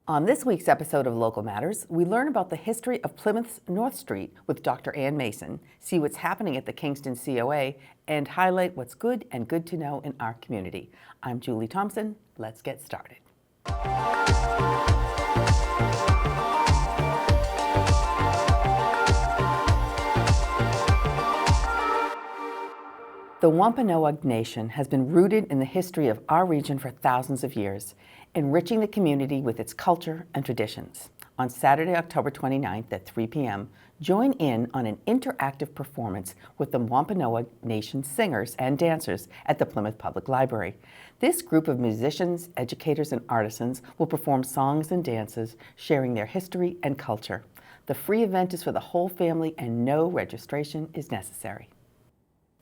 On this week's episode of Local Matters, we learn about the history of Plymouth's North Street with Dr. Ann Mason, see what's happening at the Kingston COA, and highlight what's good and good to know in our community. I'm Julie Thompson. Let's get started. The Wampanoag Nation has been rooted in the history of our region for thousands of years, enriching the community with its culture and traditions. On Saturday, October 29th at 3 p.m., join in on an interactive performance with the Wampanoag Nation singers and dancers at the Plymouth Public Library. This group of musicians, educators, and artisans will perform songs and dances, sharing their history and culture. The free event is for the whole family and no registration is necessary.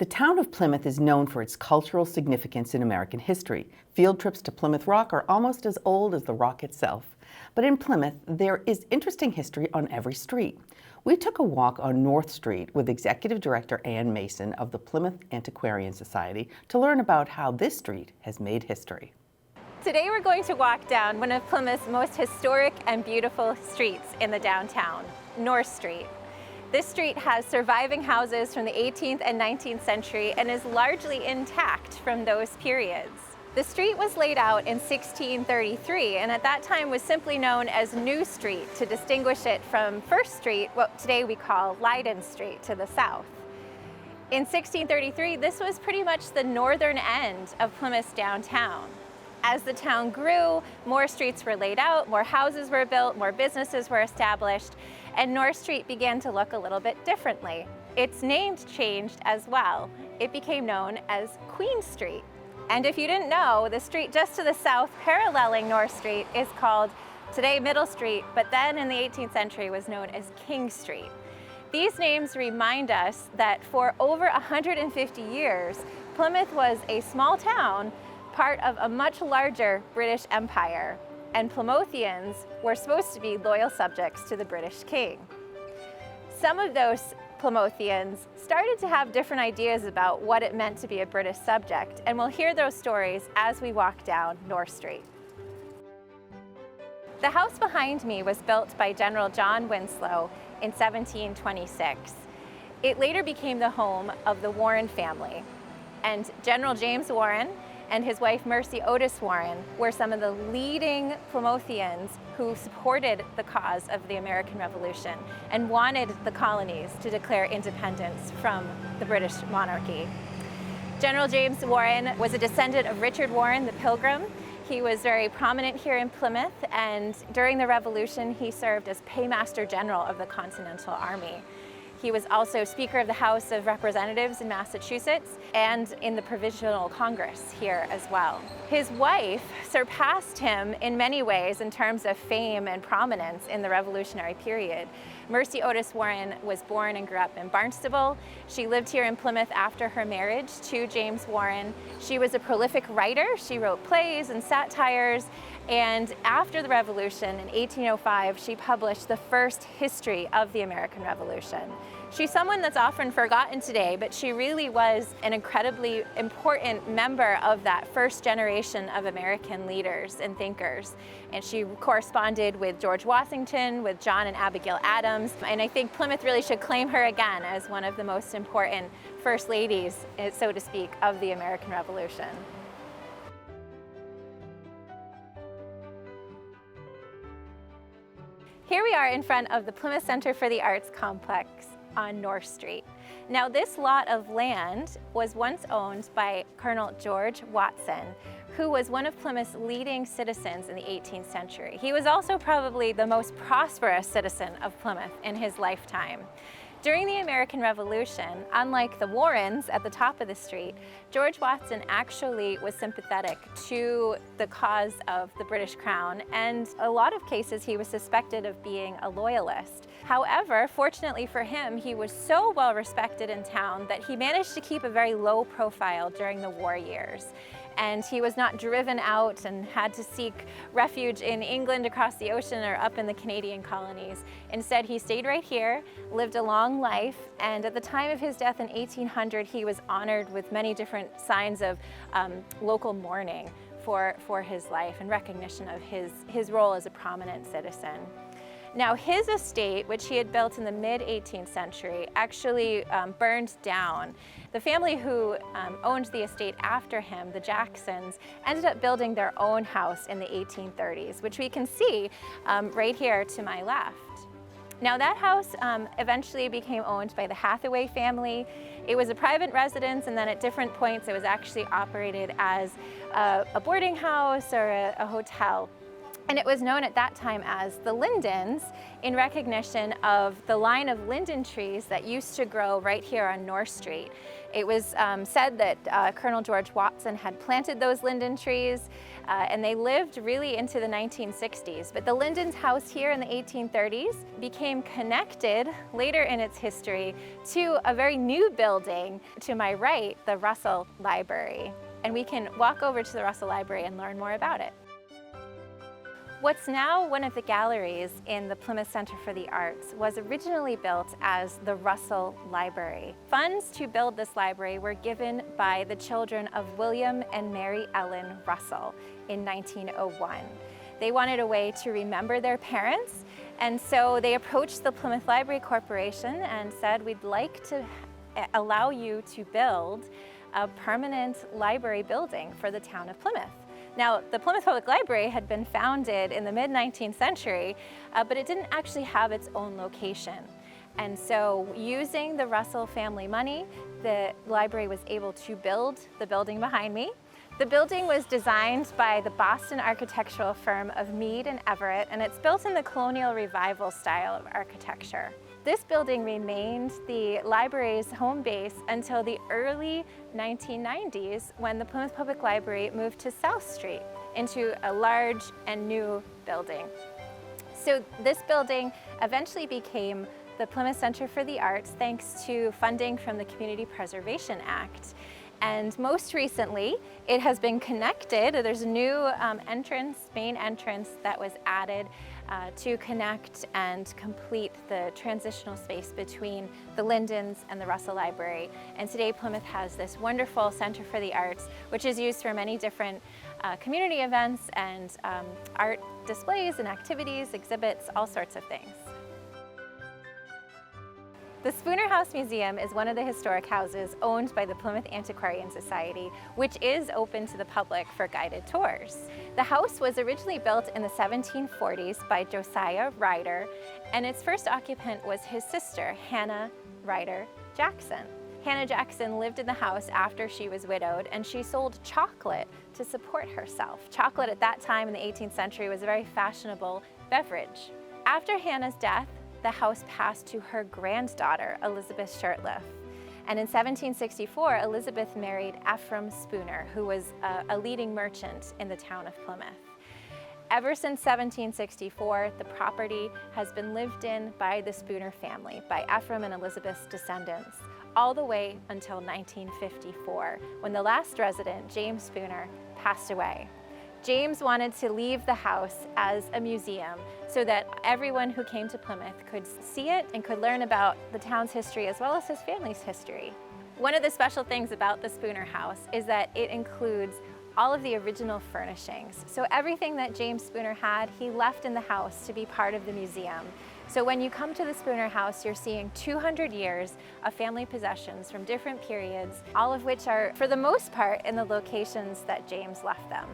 The town of Plymouth is known for its cultural significance in American history. Field trips to Plymouth Rock are almost as old as the rock itself. But in Plymouth, there is interesting history on every street. We took a walk on North Street with Executive Director Ann Mason of the Plymouth Antiquarian Society to learn about how this street has made history. Today we're going to walk down one of Plymouth's most historic and beautiful streets in the downtown, North Street. This street has surviving houses from the 18th and 19th century and is largely intact from those periods. The street was laid out in 1633 and at that time was simply known as New Street to distinguish it from First Street, what today we call Leyden Street to the south. In 1633, this was pretty much the northern end of Plymouth's downtown. As the town grew, more streets were laid out, more houses were built, more businesses were established, and North Street began to look a little bit differently. Its name changed as well. It became known as Queen Street. And if you didn't know, the street just to the south paralleling North Street is called today Middle Street, but then in the 18th century was known as King Street. These names remind us that for over 150 years, Plymouth was a small town, part of a much larger British Empire, and Plymouthians were supposed to be loyal subjects to the British king. Some of those Plymouthians started to have different ideas about what it meant to be a British subject, and we'll hear those stories as we walk down North Street. The house behind me was built by General John Winslow in 1726. It later became the home of the Warren family, and General James Warren and his wife Mercy Otis Warren were some of the leading Plymouthians who supported the cause of the American Revolution and wanted the colonies to declare independence from the British monarchy. General James Warren was a descendant of Richard Warren, the Pilgrim. He was very prominent here in Plymouth, and during the Revolution he served as Paymaster General of the Continental Army. He was also Speaker of the House of Representatives in Massachusetts and in the Provisional Congress here as well. His wife surpassed him in many ways in terms of fame and prominence in the Revolutionary period. Mercy Otis Warren was born and grew up in Barnstable. She lived here in Plymouth after her marriage to James Warren. She was a prolific writer. She wrote plays and satires. And after the Revolution in 1805, she published the first history of the American Revolution. She's someone that's often forgotten today, but she really was an incredibly important member of that first generation of American leaders and thinkers. And she corresponded with George Washington, with John and Abigail Adams. And I think Plymouth really should claim her again as one of the most important first ladies, so to speak, of the American Revolution. Here we are in front of the Plymouth Center for the Arts complex on North Street. Now, this lot of land was once owned by Colonel George Watson, who was one of Plymouth's leading citizens in the 18th century. He was also probably the most prosperous citizen of Plymouth in his lifetime. During the American Revolution, unlike the Warrens at the top of the street, George Watson actually was sympathetic to the cause of the British Crown, and a lot of cases he was suspected of being a loyalist. However, fortunately for him, he was so well respected in town that he managed to keep a very low profile during the war years. And he was not driven out and had to seek refuge in England across the ocean or up in the Canadian colonies. Instead, he stayed right here, lived a long life, and at the time of his death in 1800, he was honored with many different signs of local mourning for his life and recognition of his role as a prominent citizen. Now, his estate, which he had built in the mid-18th century, actually burned down. The family who owned the estate after him, the Jacksons, ended up building their own house in the 1830s, which we can see right here to my left. Now, that house eventually became owned by the Hathaway family. It was a private residence, and then at different points it was actually operated as a boarding house or a hotel. And it was known at that time as the Lindens, in recognition of the line of linden trees that used to grow right here on North Street. It was said that Colonel George Watson had planted those linden trees, and they lived really into the 1960s. But the Lindens house here in the 1830s became connected later in its history to a very new building to my right, the Russell Library. And we can walk over to the Russell Library and learn more about it. What's now one of the galleries in the Plymouth Center for the Arts was originally built as the Russell Library. Funds to build this library were given by the children of William and Mary Ellen Russell in 1901. They wanted a way to remember their parents, and so they approached the Plymouth Library Corporation and said, "We'd like to allow you to build a permanent library building for the town of Plymouth." Now, the Plymouth Public Library had been founded in the mid-19th century, but it didn't actually have its own location. And so, using the Russell family money, the library was able to build the building behind me. The building was designed by the Boston architectural firm of Mead and Everett, and it's built in the colonial revival style of architecture. This building remained the library's home base until the early 1990s, when the Plymouth Public Library moved to South Street into a large and new building. So this building eventually became the Plymouth Center for the Arts thanks to funding from the Community Preservation Act. And most recently, it has been connected. There's a new main entrance that was added to connect and complete the transitional space between the Lindens and the Russell Library. And today, Plymouth has this wonderful Center for the Arts, which is used for many different community events and art displays and activities, exhibits, all sorts of things. The Spooner House Museum is one of the historic houses owned by the Plymouth Antiquarian Society, which is open to the public for guided tours. The house was originally built in the 1740s by Josiah Ryder, and its first occupant was his sister, Hannah Ryder Jackson. Hannah Jackson lived in the house after she was widowed, and she sold chocolate to support herself. Chocolate at that time in the 18th century was a very fashionable beverage. After Hannah's death, the house passed to her granddaughter, Elizabeth Shirtliff. And in 1764, Elizabeth married Ephraim Spooner, who was a leading merchant in the town of Plymouth. Ever since 1764, the property has been lived in by the Spooner family, by Ephraim and Elizabeth's descendants, all the way until 1954, when the last resident, James Spooner, passed away. James wanted to leave the house as a museum so that everyone who came to Plymouth could see it and could learn about the town's history as well as his family's history. One of the special things about the Spooner House is that it includes all of the original furnishings. So everything that James Spooner had, he left in the house to be part of the museum. So when you come to the Spooner House, you're seeing 200 years of family possessions from different periods, all of which are, for the most part, in the locations that James left them.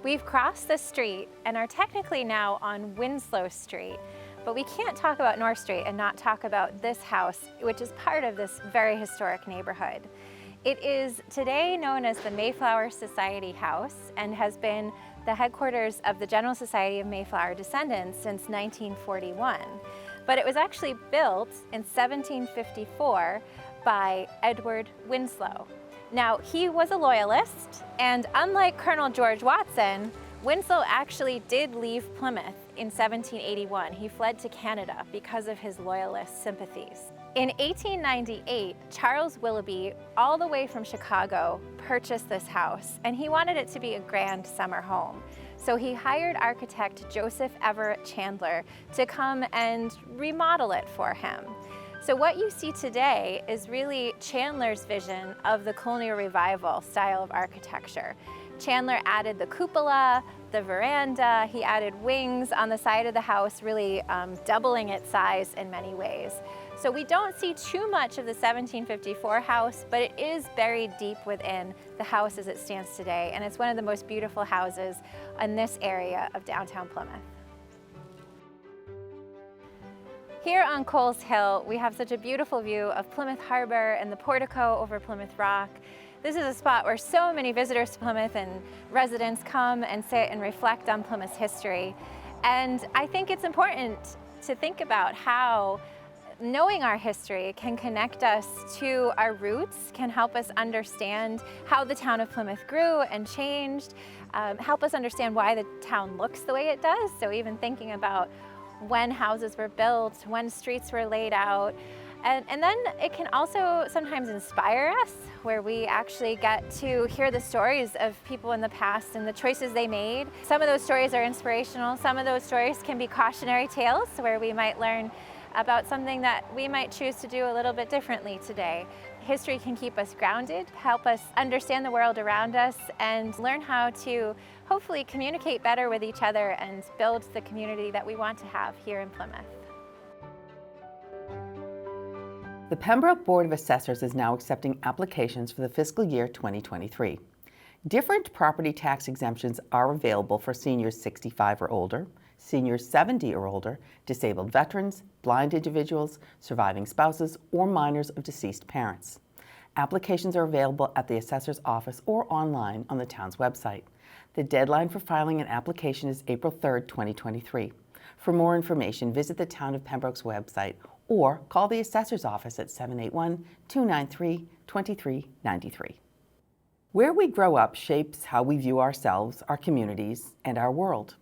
We've crossed the street and are technically now on Winslow Street, but we can't talk about North Street and not talk about this house, which is part of this very historic neighborhood. It is today known as the Mayflower Society House and has been the headquarters of the General Society of Mayflower Descendants since 1941. But it was actually built in 1754 by Edward Winslow. Now, he was a loyalist, and unlike Colonel George Watson, Winslow actually did leave Plymouth in 1781. He fled to Canada because of his loyalist sympathies. In 1898, Charles Willoughby, all the way from Chicago, purchased this house, and he wanted it to be a grand summer home. So he hired architect Joseph Everett Chandler to come and remodel it for him. So what you see today is really Chandler's vision of the colonial revival style of architecture. Chandler added the cupola, the veranda, he added wings on the side of the house, really doubling its size in many ways. So we don't see too much of the 1754 house, but it is buried deep within the house as it stands today, and it's one of the most beautiful houses in this area of downtown Plymouth. Here on Coles Hill, we have such a beautiful view of Plymouth Harbor and the portico over Plymouth Rock. This is a spot where so many visitors to Plymouth and residents come and sit and reflect on Plymouth's history. And I think it's important to think about how knowing our history can connect us to our roots, can help us understand how the town of Plymouth grew and changed, help us understand why the town looks the way it does. So even thinking about when houses were built, when streets were laid out. And then it can also sometimes inspire us, where we actually get to hear the stories of people in the past and the choices they made. Some of those stories are inspirational. Some of those stories can be cautionary tales, where we might learn about something that we might choose to do a little bit differently today. History can keep us grounded, help us understand the world around us, and learn how to hopefully communicate better with each other and build the community that we want to have here in Plymouth. The Pembroke Board of Assessors is now accepting applications for the fiscal year 2023. Different property tax exemptions are available for seniors 65 or older, seniors 70 or older, disabled veterans, blind individuals, surviving spouses, or minors of deceased parents. Applications are available at the assessor's office or online on the town's website. The deadline for filing an application is April 3rd, 2023. For more information, visit the Town of Pembroke's website or call the assessor's office at 781-293-2393. Where we grow up shapes how we view ourselves, our communities, and our world.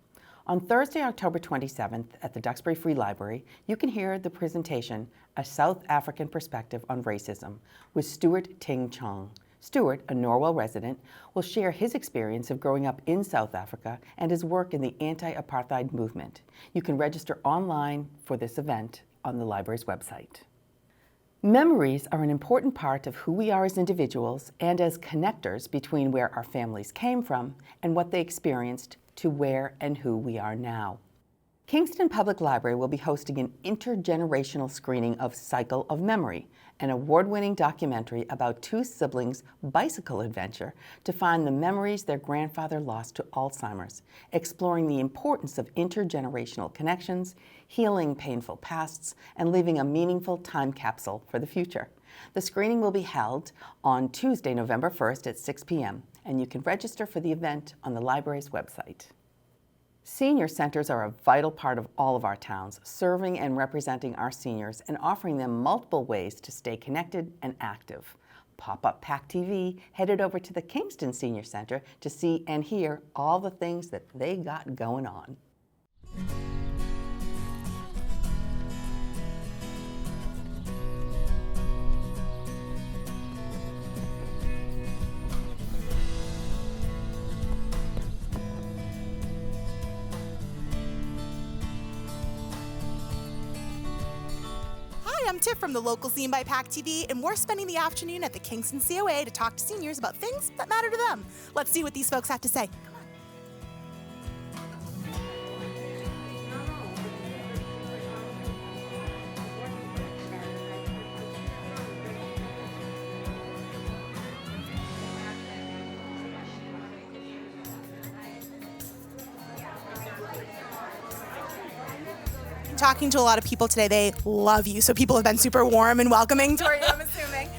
On Thursday, October 27th at the Duxbury Free Library, you can hear the presentation, A South African Perspective on Racism, with Stuart Ting Chong. Stuart, a Norwell resident, will share his experience of growing up in South Africa and his work in the anti-apartheid movement. You can register online for this event on the library's website. Memories are an important part of who we are as individuals and as connectors between where our families came from and what they experienced to where and who we are now. Kingston Public Library will be hosting an intergenerational screening of Cycle of Memory, an award-winning documentary about two siblings' bicycle adventure to find the memories their grandfather lost to Alzheimer's, exploring the importance of intergenerational connections, healing painful pasts, and leaving a meaningful time capsule for the future. The screening will be held on Tuesday, November 1st at 6 p.m., and you can register for the event on the library's website. Senior centers are a vital part of all of our towns, serving and representing our seniors and offering them multiple ways to stay connected and active. Pop-up PACTV headed over to the Kingston Senior Center to see and hear all the things that they got going on. I'm Tiff from the local scene by PACTV, and we're spending the afternoon at the Kingston COA to talk to seniors about things that matter to them. Let's see what these folks have to say. Talking to a lot of people today, they love you. So people have been super warm and welcoming toward you, I'm assuming.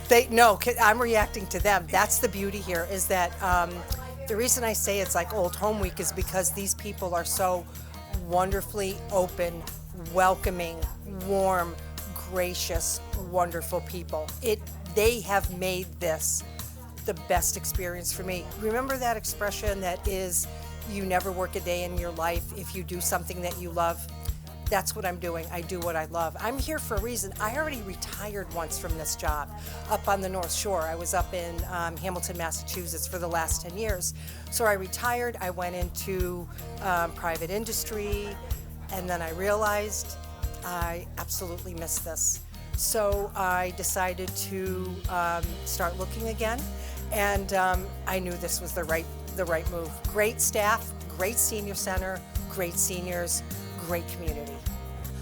I'm reacting to them. That's the beauty here, is that the reason I say it's like Old Home Week is because these people are so wonderfully open, welcoming, warm, gracious, wonderful people. They have made this the best experience for me. Remember that expression that is, you never work a day in your life if you do something that you love? That's what I'm doing. I do what I love. I'm here for a reason. I already retired once from this job up on the North Shore. I was up in Hamilton, Massachusetts for the last 10 years. So I retired. I went into private industry, and then I realized I absolutely miss this. So I decided to start looking again, and I knew this was the right the right move. Great staff, great senior center, great seniors, great community.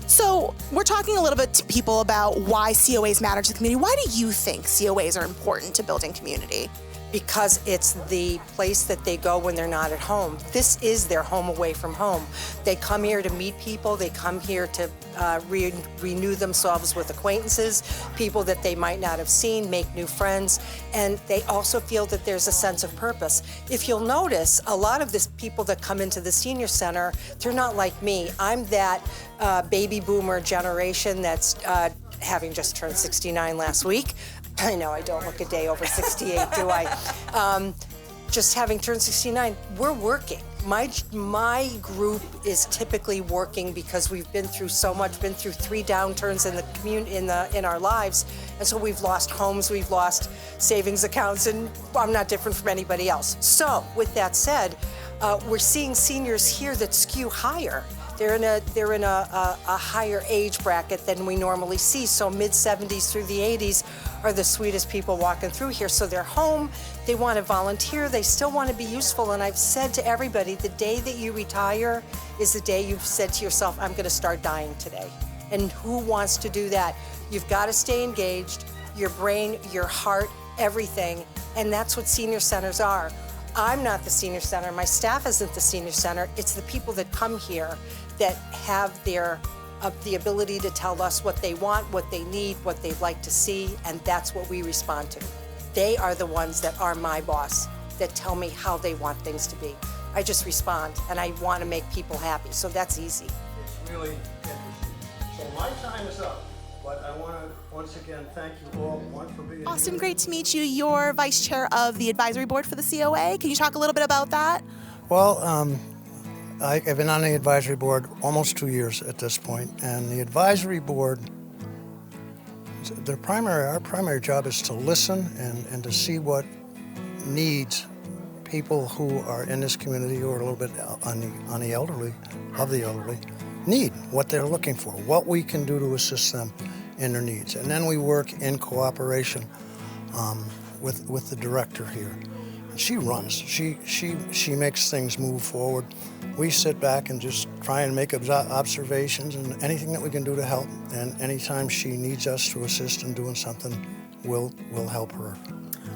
So we're talking a little bit to people about why COAs matter to the community. Why do you think COAs are important to building community? Because it's the place that they go when they're not at home. This is their home away from home. They come here to meet people. They come here to renew themselves with acquaintances, people that they might not have seen, make new friends, and they also feel that there's a sense of purpose. If you'll notice, a lot of the people that come into the senior center, they're not like me. I'm that baby boomer generation that's having just turned 69 last week. I know I don't look a day over 68, do I? Just having turned 69, we're working. My group is typically working because we've been through so much, been through 3 downturns in the community, in our lives, and so we've lost homes, we've lost savings accounts, and I'm not different from anybody else. So, with that said, we're seeing seniors here that skew higher. They're in a higher age bracket than we normally see. So mid-70s through the 80s are the sweetest people walking through here. So they're home, they want to volunteer, they still want to be useful. And I've said to everybody, the day that you retire is the day you've said to yourself, I'm going to start dying today. And who wants to do that? You've got to stay engaged, your brain, your heart, everything. And that's what senior centers are. I'm not the senior center, my staff isn't the senior center, it's the people that come here that have the ability to tell us what they want, what they need, what they'd like to see, and that's what we respond to. They are the ones that are my boss, that tell me how they want things to be. I just respond, and I want to make people happy, so that's easy. It's really interesting. So my time is up, but I want to once again thank you all, one, for being Austin, here. great to meet you. You're vice chair of the advisory board for the COA. Can you talk a little bit about that? Well, I've been on the advisory board almost 2 years at this point, and the advisory board, our primary job is to listen and to see what needs people who are in this community or a little bit on the elderly, need, what they're looking for, what we can do to assist them in their needs. And then we work in cooperation with the director here. She runs, she makes things move forward. We sit back and just try and make observations and anything that we can do to help. And anytime she needs us to assist in doing something, we'll help her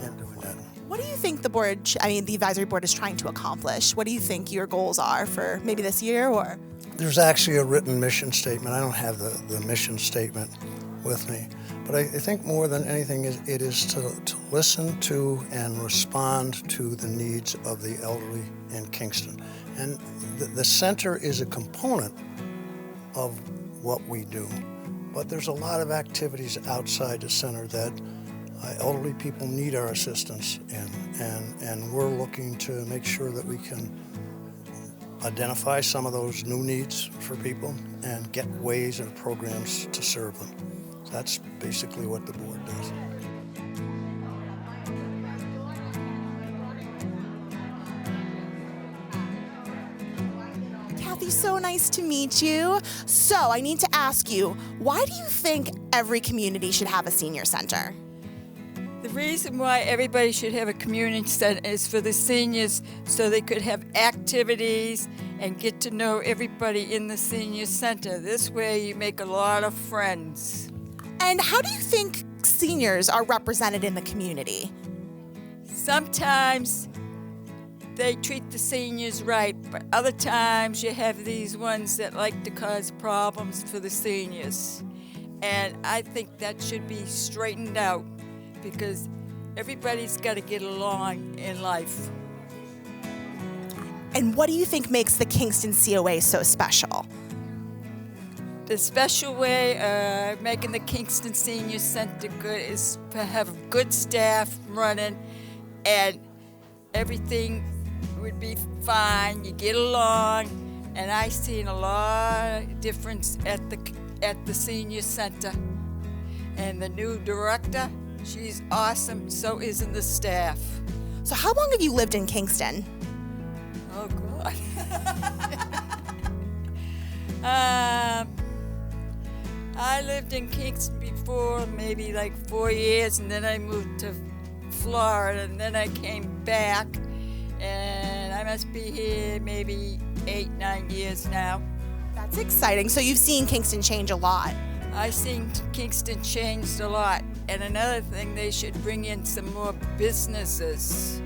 in doing that. What do you think the advisory board is trying to accomplish? What do you think your goals are for maybe this year or? There's actually a written mission statement. I don't have the mission statement with me. But I think more than anything, it is to listen to and respond to the needs of the elderly in Kingston. And the center is a component of what we do. But there's a lot of activities outside the center that elderly people need our assistance in. And we're looking to make sure that we can identify some of those new needs for people and get ways and programs to serve them. That's basically what the board does. Kathy, so nice to meet you. So I need to ask you, why do you think every community should have a senior center? The reason why everybody should have a community center is for the seniors so they could have activities and get to know everybody in the senior center. This way you make a lot of friends. And how do you think seniors are represented in the community? Sometimes they treat the seniors right, but other times you have these ones that like to cause problems for the seniors. And I think that should be straightened out because everybody's got to get along in life. And what do you think makes the Kingston COA so special? The special way making the Kingston Senior Center good is to have good staff running and everything would be fine. You get along, and I've seen a lot of difference at the senior center. And the new director, she's awesome, so isn't the staff. So how long have you lived in Kingston? Oh, God. I lived in Kingston before, maybe like 4 years, and then I moved to Florida, and then I came back, and I must be here maybe 8, 9 years now. That's exciting. So you've seen Kingston change a lot. I've seen Kingston changed a lot. And another thing, they should bring in some more businesses.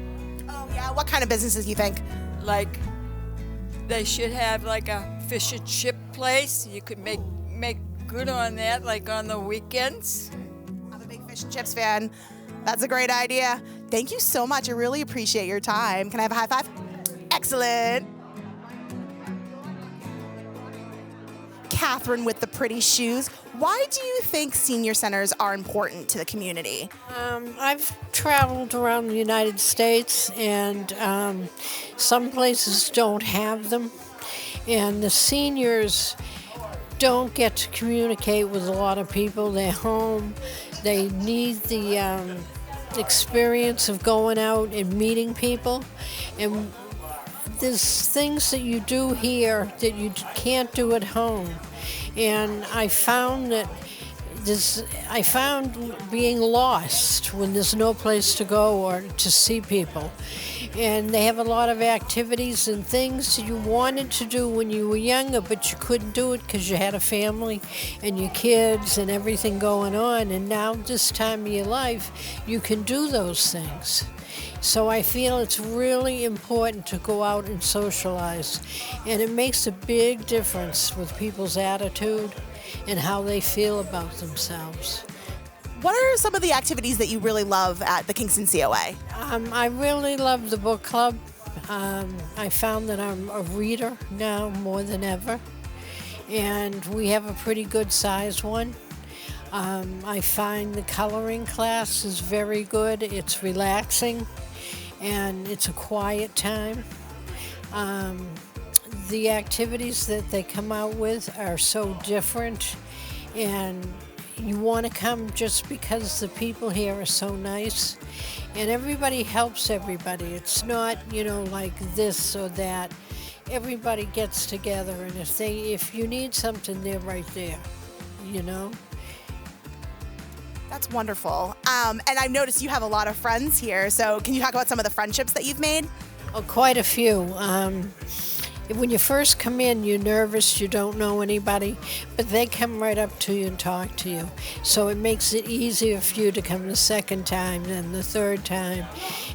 Oh yeah, what kind of businesses do you think? Like, they should have like a fish and chip place. You could make good on that, like on the weekends. I'm a big fish and chips fan. That's a great idea. Thank you so much. I really appreciate your time. Can I have a high five? Excellent. Catherine with the pretty shoes. Why do you think senior centers are important to the community? I've traveled around the United States, and some places don't have them. And the seniors don't get to communicate with a lot of people. They're home. They need the experience of going out and meeting people. And there's things that you do here that you can't do at home. And I found being lost when there's no place to go or to see people. And they have a lot of activities and things you wanted to do when you were younger, but you couldn't do it because you had a family and your kids and everything going on. And now this time of your life, you can do those things. So I feel it's really important to go out and socialize. And it makes a big difference with people's attitude and how they feel about themselves. What are some of the activities that you really love at the Kingston COA? I really love the book club. I found that I'm a reader now more than ever. And we have a pretty good size one. I find the coloring class is very good. It's relaxing and it's a quiet time. The activities that they come out with are so different, and you want to come just because the people here are so nice, and everybody helps everybody. It's not, like this or that. Everybody gets together, and if you need something, they're right there, That's wonderful. And I've noticed you have a lot of friends here. So can you talk about some of the friendships that you've made? Oh, quite a few. When you first come in, you're nervous, you don't know anybody, but they come right up to you and talk to you. So it makes it easier for you to come the second time than the third time.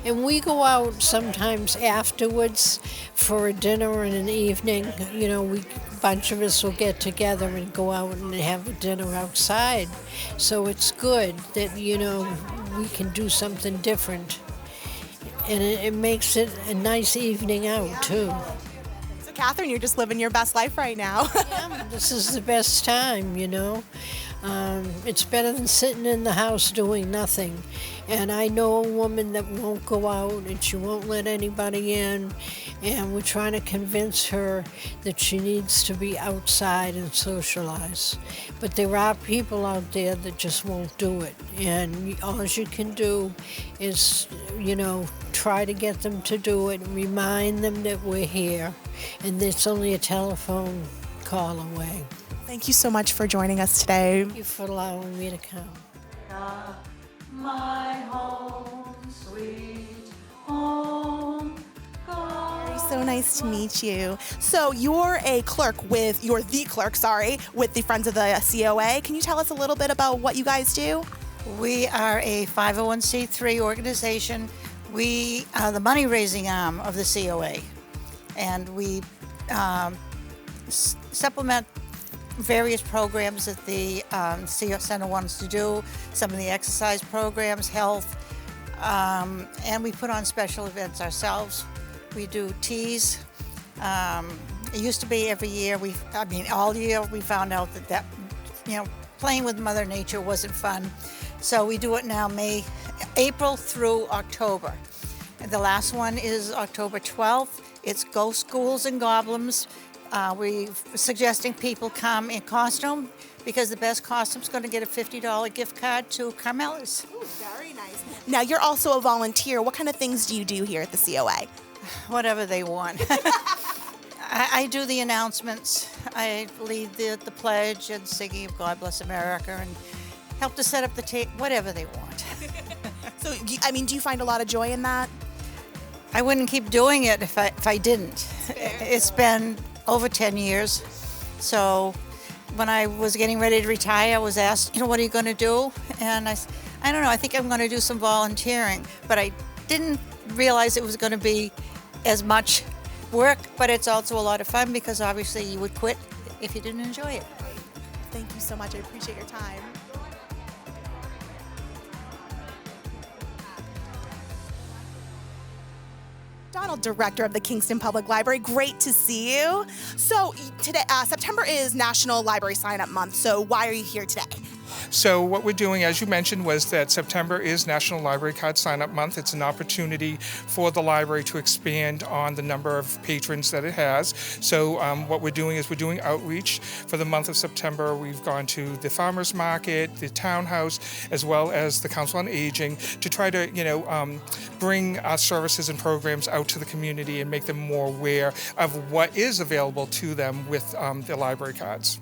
And we go out sometimes afterwards for a dinner and an evening. A bunch of us will get together and go out and have a dinner outside. So it's good that, we can do something different. And it makes it a nice evening out, too. So, Catherine, you're just living your best life right now. Yeah, this is the best time, It's better than sitting in the house doing nothing. And I know a woman that won't go out and she won't let anybody in. And we're trying to convince her that she needs to be outside and socialize. But there are people out there that just won't do it. And all you can do is, try to get them to do it and remind them that we're here. And it's only a telephone call away. Thank you so much for joining us today. Thank you for allowing me to come. My home, sweet home. Very so nice to meet you. So you're the clerk, with the Friends of the COA. Can you tell us a little bit about what you guys do? We are a 501c3 organization. We are the money-raising arm of the COA, and we supplement various programs that the COA Center wants to do, some of the exercise programs, health, and we put on special events ourselves. We do teas. It used to be every year. All year we found out that playing with Mother Nature wasn't fun. So we do it now April through October. And the last one is October 12th. It's Ghost Ghouls and Goblins. We're suggesting people come in costume because the best costume's going to get a $50 gift card to Carmela's. Ooh, very nice. Now, you're also a volunteer. What kind of things do you do here at the COA? Whatever they want. I do the announcements. I lead the pledge and singing of God Bless America and help to set up the tape, whatever they want. So, do you find a lot of joy in that? I wouldn't keep doing it if I didn't. It's been over 10 years. So when I was getting ready to retire, I was asked, what are you going to do? And I don't know, I think I'm going to do some volunteering. But I didn't realize it was going to be as much work, but it's also a lot of fun because obviously you would quit if you didn't enjoy it. Thank you so much. I appreciate your time. Donald, Director of the Kingston Public Library, great to see you. So today, September is National Library Sign-Up Month, so why are you here today? So what we're doing, as you mentioned, was that September is National Library Card Sign-Up Month. It's an opportunity for the library to expand on the number of patrons that it has. So what we're doing is we're doing outreach for the month of September. We've gone to the farmers market, the townhouse, as well as the Council on Aging to try to, bring our services and programs out to the community and make them more aware of what is available to them with the library cards.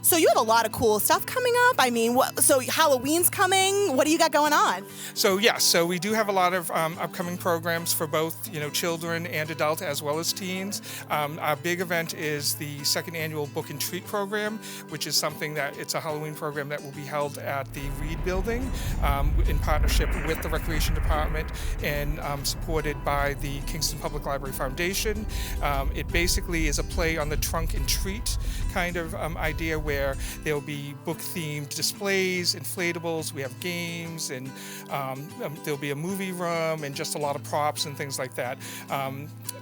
So you have a lot of cool stuff coming up. I mean, so Halloween's coming. What do you got going on? So we do have a lot of upcoming programs for both, children and adult as well as teens. Our big event is the second annual Book and Treat program, which is something that it's a Halloween program that will be held at the Reed Building in partnership with the Recreation Department and supported by the Kingston Public Library Foundation. It basically is a play on the trunk and treat kind of idea where there'll be book-themed displays, inflatables, we have games, and there'll be a movie room and just a lot of props and things like that.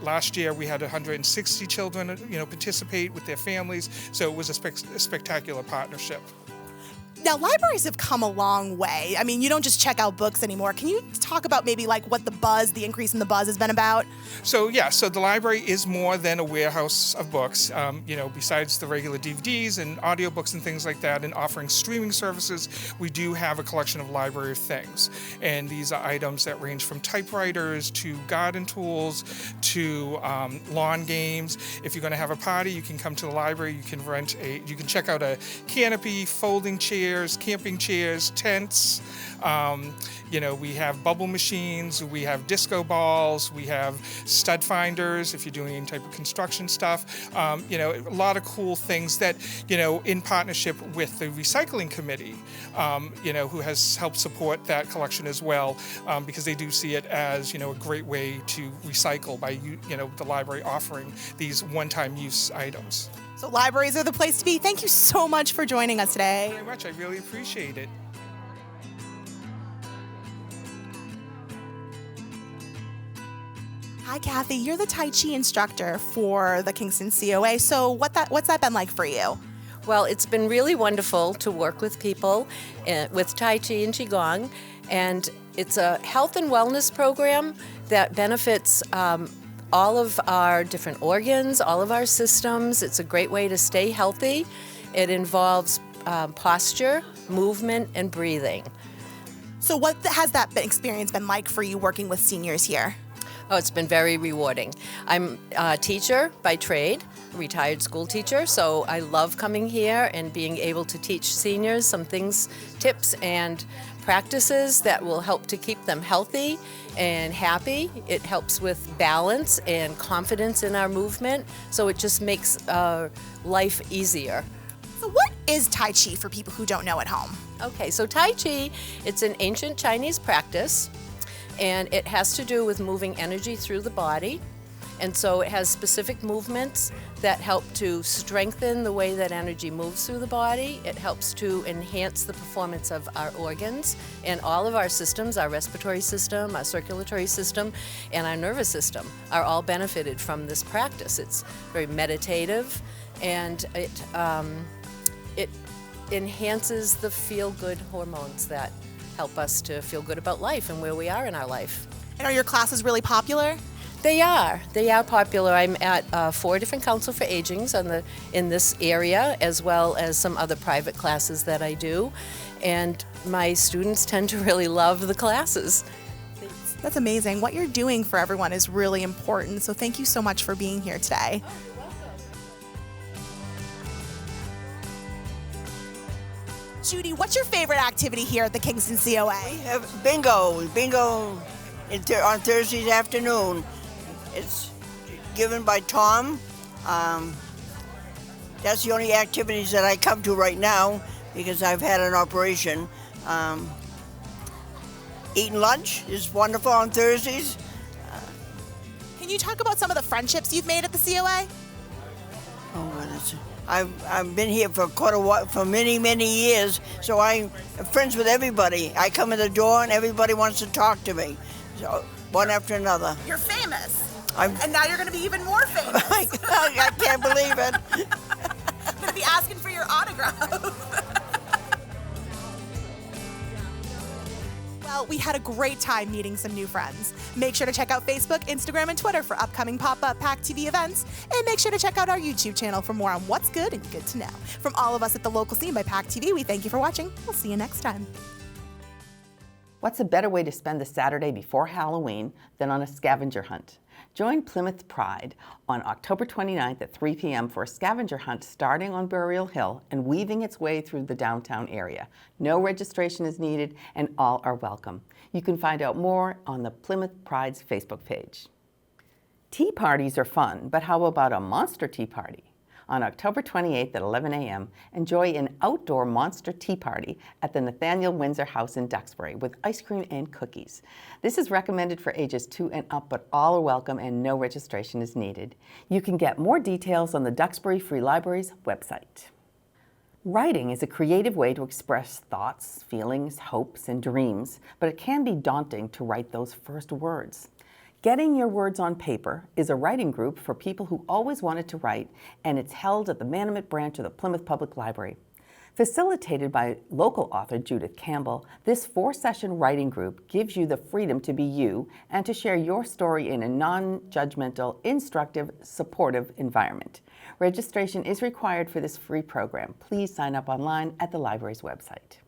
Last year we had 160 children, participate with their families, so it was a spectacular partnership. Now, libraries have come a long way. I mean, you don't just check out books anymore. Can you talk about maybe like what the increase in the buzz has been about? So the library is more than a warehouse of books. Besides the regular DVDs and audiobooks and things like that, and offering streaming services, we do have a collection of library things. And these are items that range from typewriters to garden tools to lawn games. If you're going to have a party, you can come to the library. You can check out a canopy, folding chair, camping chairs, tents. We have bubble machines, we have disco balls, we have stud finders if you're doing any type of construction stuff. A lot of cool things that, in partnership with the recycling committee, who has helped support that collection as well, because they do see it as, a great way to recycle by, the library offering these one-time use items. So libraries are the place to be. Thank you so much for joining us today. Thank you very much. I really appreciate it. Hi, Kathy. You're the Tai Chi instructor for the Kingston COA. So what's that been like for you? Well, it's been really wonderful to work with people with Tai Chi and Qigong. And it's a health and wellness program that benefits all of our different organs, all of our systems. It's a great way to stay healthy. It involves posture, movement, and breathing. So what has that experience been like for you working with seniors here? Oh, it's been very rewarding. I'm a teacher by trade, retired school teacher, so I love coming here and being able to teach seniors some things, tips, and practices that will help to keep them healthy and happy. It helps with balance and confidence in our movement, so it just makes life easier. So what is Tai Chi for people who don't know at home? Okay, so Tai Chi, it's an ancient Chinese practice, and it has to do with moving energy through the body. And so it has specific movements that help to strengthen the way that energy moves through the body. It helps to enhance the performance of our organs and all of our systems, our respiratory system, our circulatory system, and our nervous system are all benefited from this practice. It's very meditative, and it enhances the feel-good hormones that help us to feel good about life and where we are in our life. And are your classes really popular? They are popular. I'm at 4 different Council for Agings in this area, as well as some other private classes that I do. And my students tend to really love the classes. That's amazing. What you're doing for everyone is really important. So thank you so much for being here today. Oh, you're welcome. Judy, what's your favorite activity here at the Kingston COA? We have bingo on Thursdays afternoon. It's given by Tom. That's the only activities that I come to right now because I've had an operation. Eating lunch is wonderful on Thursdays. Can you talk about some of the friendships you've made at the COA? Oh, goodness. I've been here for quite a while, for many, many years, so I'm friends with everybody. I come in the door and everybody wants to talk to me, so one after another. You're famous. And now you're going to be even more famous. I can't believe it. I'm going to be asking for your autograph. Well, we had a great time meeting some new friends. Make sure to check out Facebook, Instagram, and Twitter for upcoming pop-up PACTV events. And make sure to check out our YouTube channel for more on what's good and good to know. From all of us at the Local Scene by PACTV, we thank you for watching. We'll see you next time. What's a better way to spend the Saturday before Halloween than on a scavenger hunt? Join Plymouth Pride on October 29th at 3 p.m. for a scavenger hunt starting on Burial Hill and weaving its way through the downtown area. No registration is needed and all are welcome. You can find out more on the Plymouth Pride's Facebook page. Tea parties are fun, but how about a monster tea party? On October 28th at 11 a.m., enjoy an outdoor monster tea party at the Nathaniel Windsor House in Duxbury with ice cream and cookies. This is recommended for ages 2 and up, but all are welcome and no registration is needed. You can get more details on the Duxbury Free Library's website. Writing is a creative way to express thoughts, feelings, hopes, and dreams, but it can be daunting to write those first words. Getting Your Words on Paper is a writing group for people who always wanted to write, and it's held at the Manamet branch of the Plymouth Public Library. Facilitated by local author Judith Campbell, this 4-session writing group gives you the freedom to be you and to share your story in a non-judgmental, instructive, supportive environment. Registration is required for this free program. Please sign up online at the library's website.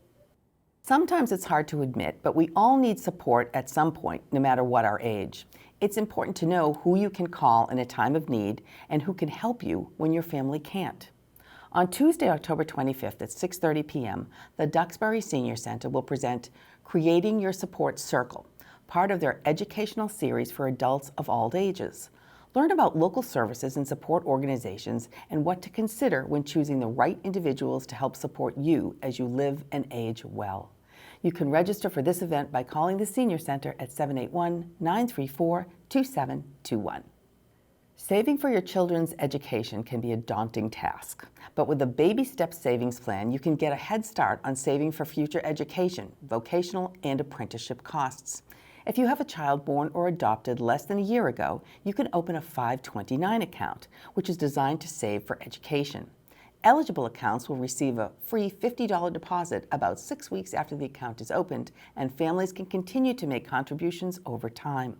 Sometimes it's hard to admit, but we all need support at some point, no matter what our age. It's important to know who you can call in a time of need and who can help you when your family can't. On Tuesday, October 25th at 6:30 p.m., the Duxbury Senior Center will present Creating Your Support Circle, part of their educational series for adults of all ages. Learn about local services and support organizations and what to consider when choosing the right individuals to help support you as you live and age well. You can register for this event by calling the Senior Center at 781-934-2721. Saving for your children's education can be a daunting task, but with the Baby Steps Savings Plan, you can get a head start on saving for future education, vocational, and apprenticeship costs. If you have a child born or adopted less than a year ago, you can open a 529 account, which is designed to save for education. Eligible accounts will receive a free $50 deposit about 6 weeks after the account is opened, and families can continue to make contributions over time.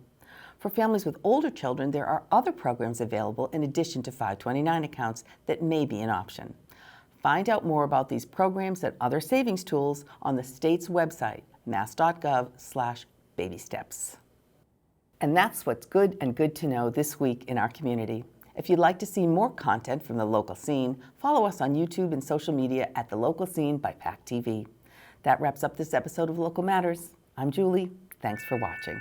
For families with older children, there are other programs available in addition to 529 accounts that may be an option. Find out more about these programs and other savings tools on the state's website, mass.gov/babysteps. And that's what's good and good to know this week in our community. If you'd like to see more content from the local scene, follow us on YouTube and social media at The Local Scene by PACTV. That wraps up this episode of Local Matters. I'm Julie. Thanks for watching.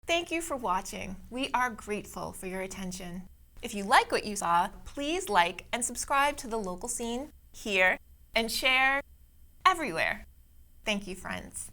Thank you for watching. We are grateful for your attention. If you like what you saw, please like and subscribe to The Local Scene here and share everywhere. Thank you, friends.